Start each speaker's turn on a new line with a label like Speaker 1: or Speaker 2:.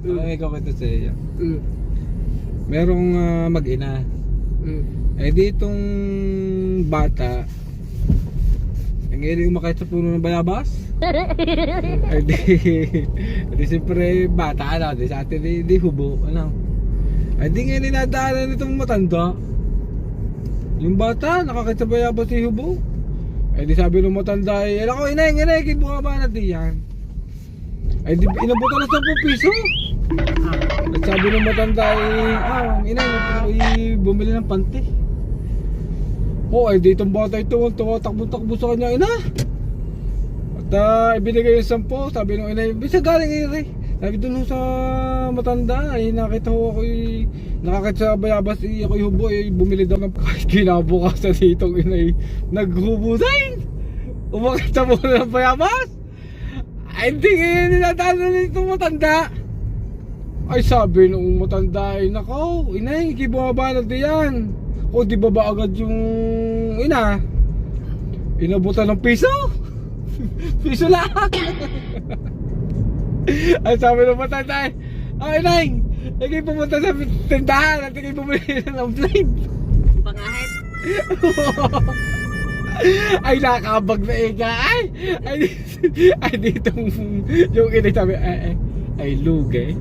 Speaker 1: May kwento sa iyo. Merong mag-ina. Eh ditong bata, ang hiling umakit sa puno ng bayabas. Eh di siyempre bata ano, di sa atin di hubo, ano. Eh di ngayon dinadaanan nitong matanda. Yung bata, nakakit sa bayabas si hubo. Eh di sabi ng matanda eh, ako inay, kibuha ba natin yan? Eh di inabutan na 10 piso. At sabi ng matanda eh, inay, bumili ng panty. Oh, ay ditong bata ito, takbo-takbo sa kanya, ina. At ibinigay yung 10, sabi nung inay, bisa galing ina. Sabi dun sa matanda, ay nakita ko ako'y nakakit sa bayabas, ako'y hubo, bumili daw ng kinabukasan ditong inay, naghubo din. Umakit sa muna ng bayabas. Ay hindi ngayon ninatano nitong matanda. Ay sabi nung matanda ay, nakaw, inay, kibuha natin yan. O di ba agad yung ina? Inabutan ng piso? Piso lang. Ay sabi ng matanda ay, inay, kayo pumunta sa tindahan at kayo bumili ng blade.
Speaker 2: Pangahit.
Speaker 1: Ay nakabag na ika ay ditong yung ina sabi ay lugay.